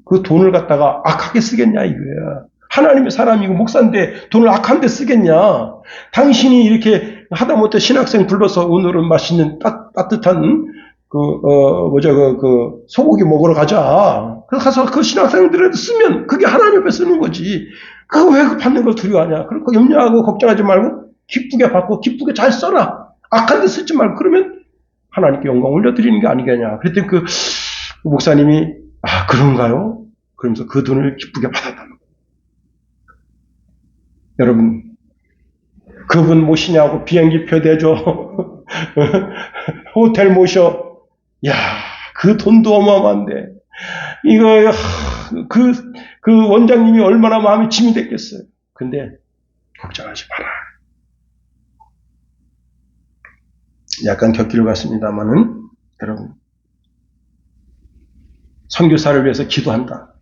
그 돈을 갖다가 악하게 쓰겠냐 이거야. 하나님의 사람이고 목사인데 돈을 악한 데 쓰겠냐. 당신이 이렇게 하다못해 신학생 불러서 오늘은 맛있는 따뜻한 소고기 먹으러 가자. 그래서 가서 그 신학생들한테 쓰면 그게 하나님 앞에 쓰는 거지. 그거 왜 받는 걸 두려워하냐. 그리고 염려하고 걱정하지 말고 기쁘게 받고 기쁘게 잘 써라. 악한 데 쓰지 말고 그러면 하나님께 영광 올려드리는 게 아니겠냐. 그랬더니 그 목사님이 그런가요? 그러면서 그 돈을 기쁘게 받았다는 거예요. 여러분 그분 모시냐고 비행기표 대줘. 호텔 모셔. 야, 그 돈도 어마어마한데. 이거, 그 원장님이 얼마나 마음이 짐이 됐겠어요. 근데, 걱정하지 마라. 약간 곁길을 갔습니다만은, 여러분, 선교사를 위해서 기도한다.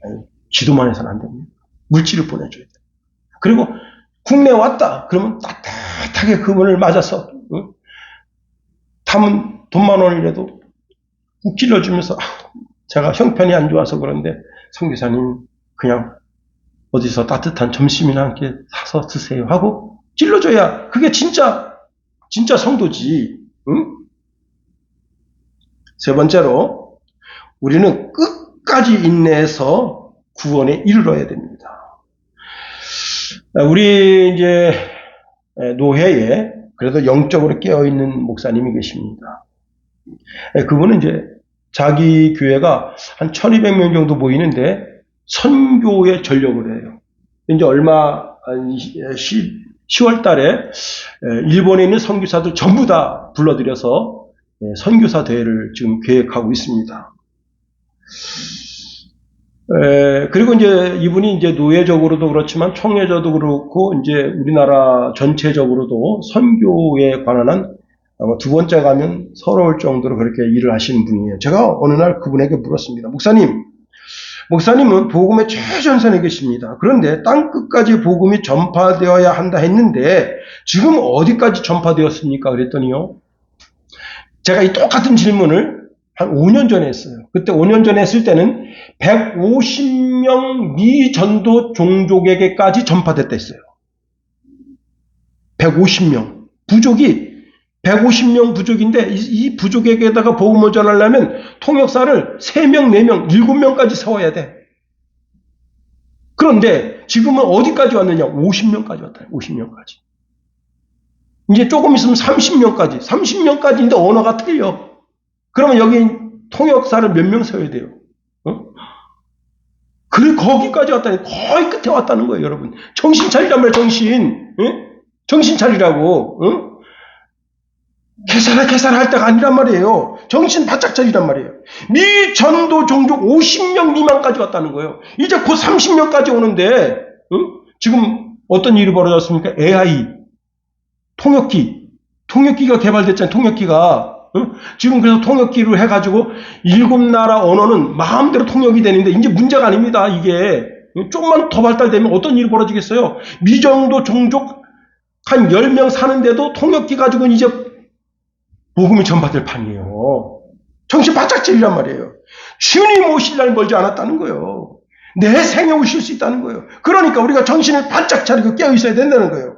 아니, 기도만 해서는 안 됩니다. 물질을 보내줘야 돼. 그리고, 국내에 왔다. 그러면 따뜻하게 그분을 맞아서, 담은 돈 10,000원이라도 꾹 찔러주면서 제가 형편이 안 좋아서 그런데 선교사님 그냥 어디서 따뜻한 점심이나 함께 사서 드세요 하고 찔러줘야 그게 진짜 성도지. 응? 세 번째로 우리는 끝까지 인내해서 구원에 이르러야 됩니다. 우리 이제 노회에 그래도 영적으로 깨어있는 목사님이 계십니다. 그분은 이제 자기 교회가 한 1200명 정도 모이는데 선교에 전력을 해요. 이제 10월 달에 일본에 있는 선교사들 전부 다 불러들여서 선교사 대회를 지금 계획하고 있습니다. 그리고 이제 이분이 이제 노예적으로도 그렇지만 총회적으로도 그렇고 이제 우리나라 전체적으로도 선교에 관한 아마 두 번째 가면 서러울 정도로 그렇게 일을 하시는 분이에요. 제가 어느 날 그분에게 물었습니다. 목사님은 복음의 최전선에 계십니다. 그런데 땅 끝까지 복음이 전파되어야 한다 했는데 지금 어디까지 전파되었습니까? 그랬더니요. 제가 이 똑같은 질문을 한 5년 전에 했어요. 그때 5년 전에 했을 때는 150명 미전도 종족에게까지 전파됐다 했어요. 150명. 부족이 150명 부족인데 이 부족에게다가 복음을 전하려면 통역사를 3명, 4명, 7명까지 세워야 돼. 그런데 지금은 어디까지 왔느냐? 50명까지 왔다. 50명까지. 이제 조금 있으면 30명까지. 30명까지인데 언어가 틀려. 그러면 여기 통역사를 몇 명 세워야 돼요? 그래 거기까지 왔다니 거의 끝에 왔다는 거예요, 여러분. 정신 차리란 말이에요, 정신. 정신 차리라고. 계산할 때가 아니란 말이에요. 정신 바짝 차리란 말이에요. 미전도 종족 50명 미만까지 왔다는 거예요. 이제 곧 30명까지 오는데 지금 어떤 일이 벌어졌습니까? AI 통역기가 개발됐잖아요. 통역기가 지금 그래서 통역기를 해가지고 7나라 언어는 마음대로 통역이 되는데 이제 문제가 아닙니다. 이게 조금만 더 발달되면 어떤 일이 벌어지겠어요? 미전도 종족 한 10명 사는데도 통역기 가지고는 이제 복음이 전파될 판이에요. 정신 바짝 차리란 말이에요. 주님 오실 날 멀지 않았다는 거예요. 내 생에 오실 수 있다는 거예요. 그러니까 우리가 정신을 바짝 차리고 깨어 있어야 된다는 거예요.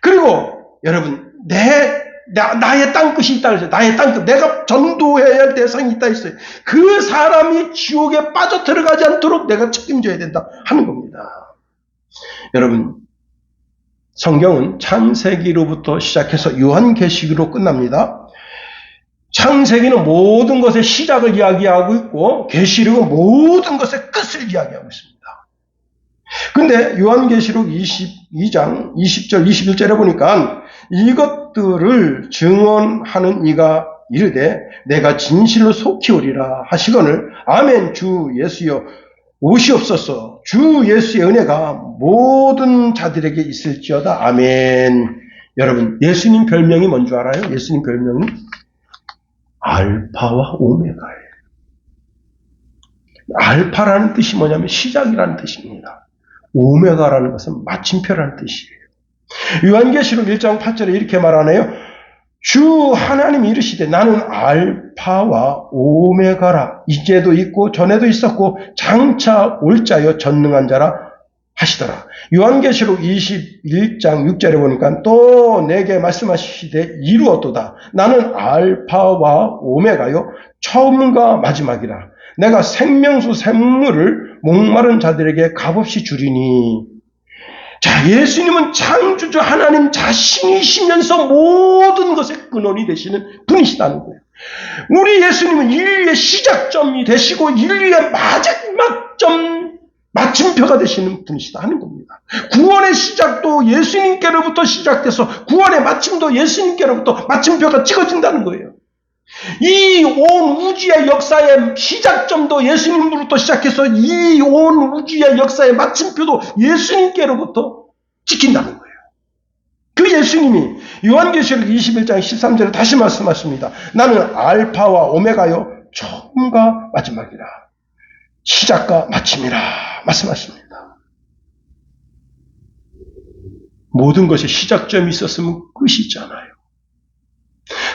그리고 여러분 나의 땅끝이 있다 그랬어요. 나의 땅끝. 내가 전도해야 할 대상이 있다 했어요. 그 사람이 지옥에 빠져 들어가지 않도록 내가 책임져야 된다 하는 겁니다. 여러분 성경은 창세기로부터 시작해서 요한계시기로 끝납니다. 창세기는 모든 것의 시작을 이야기하고 있고 계시록은 모든 것의 끝을 이야기하고 있습니다. 근데 요한계시록 22장 20절 21절에 보니까 이것들을 증언하는 이가 이르되 내가 진실로 속히 오리라 하시거늘 아멘. 주 예수여 오시옵소서. 주 예수의 은혜가 모든 자들에게 있을지어다. 아멘. 여러분, 예수님 별명이 뭔 줄 알아요? 예수님 별명이 알파와 오메가예요. 알파라는 뜻이 뭐냐면 시작이라는 뜻입니다. 오메가라는 것은 마침표라는 뜻이에요. 요한계시록 1장 8절에 이렇게 말하네요. 주 하나님이 이르시되 나는 알파와 오메가라. 이제도 있고 전에도 있었고 장차 올 자여 전능한 자라 하시더라. 요한계시록 21장 6절에 보니까 또 내게 말씀하시되 이루었도다. 나는 알파와 오메가요 처음과 마지막이라. 내가 생명수 샘물을 목마른 자들에게 값없이 주리니. 자, 예수님은 창조주 하나님 자신이시면서 모든 것의 근원이 되시는 분이시다는 거예요. 우리 예수님은 인류의 시작점이 되시고 인류의 마지막점, 마침표가 되시는 분이시다 하는 겁니다. 구원의 시작도 예수님께로부터 시작돼서 구원의 마침도 예수님께로부터 마침표가 찍어진다는 거예요. 이 온 우주의 역사의 시작점도 예수님으로부터 시작해서 이 온 우주의 역사의 마침표도 예수님께로부터 찍힌다는 거예요. 그 예수님이 요한계시록 21장 13절에 다시 말씀하십니다. 나는 알파와 오메가요 처음과 마지막이라. 시작과 마침이라 말씀하십니다. 모든 것에 시작점이 있었으면 끝이 있잖아요.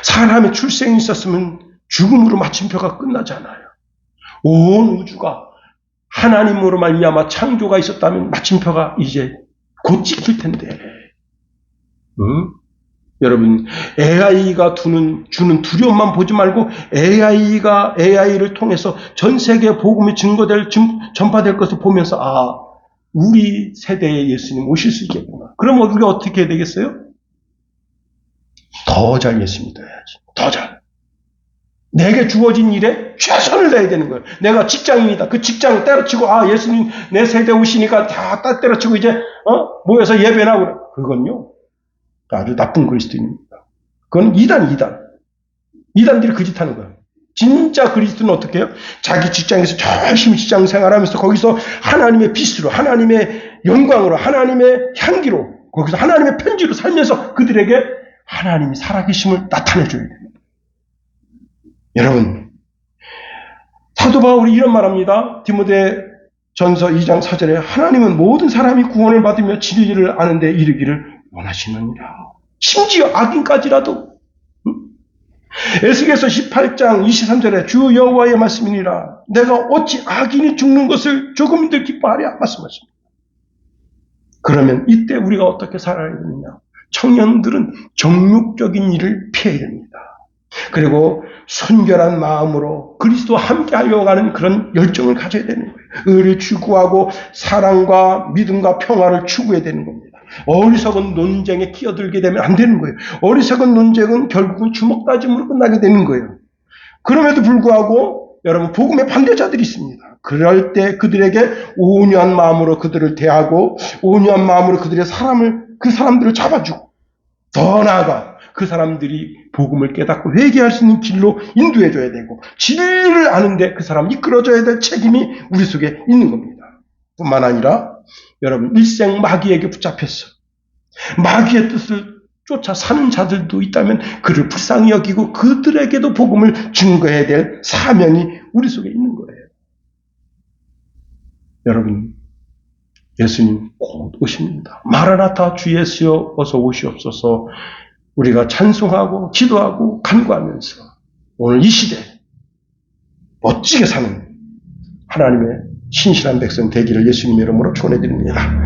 사람의 출생이 있었으면 죽음으로 마침표가 끝나잖아요. 온 우주가 하나님으로 말미암아 창조가 있었다면 마침표가 이제 곧 찍힐 텐데. 여러분, AI가 주는 두려움만 보지 말고 AI를 통해서 전 세계 복음이 전파될 것을 보면서 우리 세대의 예수님 오실 수 있겠구나. 그럼 우리가 어떻게 해야 되겠어요? 더 잘 예수 믿어야지. 더 잘. 내게 주어진 일에 최선을 다해야 되는 거예요. 내가 직장인이다. 그 직장을 때려치고 예수님 내 세대 오시니까 다 때려치고 이제 모여서 예배나 그래. 그건요 아주 나쁜 그리스도인입니다. 그건 이단들이 그 짓 하는 거예요. 진짜 그리스도는 어떻게 해요? 자기 직장에서 열심히 직장 생활하면서 거기서 하나님의 빛으로, 하나님의 영광으로, 하나님의 향기로, 거기서 하나님의 편지로 살면서 그들에게 하나님이 살아계심을 나타내줘야 됩니다. 여러분, 사도 바울이 이런 말합니다. 디모데전서 2장 4절에 하나님은 모든 사람이 구원을 받으며 진리를 아는 데 이르기를 원하시느니라. 심지어 악인까지라도. 에스겔서 18장 23절에 주 여호와의 말씀이니라. 내가 어찌 악인이 죽는 것을 조금들 기뻐하랴 말씀하십니다. 그러면 이때 우리가 어떻게 살아야 되느냐? 청년들은 정욕적인 일을 피해야 됩니다. 그리고 순결한 마음으로 그리스도와 함께하려 가는 그런 열정을 가져야 되는 거예요. 의를 추구하고 사랑과 믿음과 평화를 추구해야 되는 겁니다. 어리석은 논쟁에 끼어들게 되면 안 되는 거예요. 어리석은 논쟁은 결국은 주먹다짐으로 끝나게 되는 거예요. 그럼에도 불구하고 여러분 복음의 반대자들이 있습니다. 그럴 때 그들에게 온유한 마음으로 그들을 대하고 온유한 마음으로 그 사람들을 잡아주고 더 나아가 그 사람들이 복음을 깨닫고 회개할 수 있는 길로 인도해줘야 되고 진리를 아는데 그 사람 이끌어줘야 될 책임이 우리 속에 있는 겁니다. 뿐만 아니라 여러분 일생 마귀에게 붙잡혔어. 마귀의 뜻을 쫓아 사는 자들도 있다면 그를 불쌍히 여기고 그들에게도 복음을 증거해야 될 사명이 우리 속에 있는 거예요. 여러분, 예수님 곧 오십니다. 마라나타 주 예수여 어서 오시옵소서. 우리가 찬송하고 기도하고 간구하면서 오늘 이 시대 멋지게 사는 하나님의 신실한 백성 되기를 예수님의 이름으로 축원해 드립니다.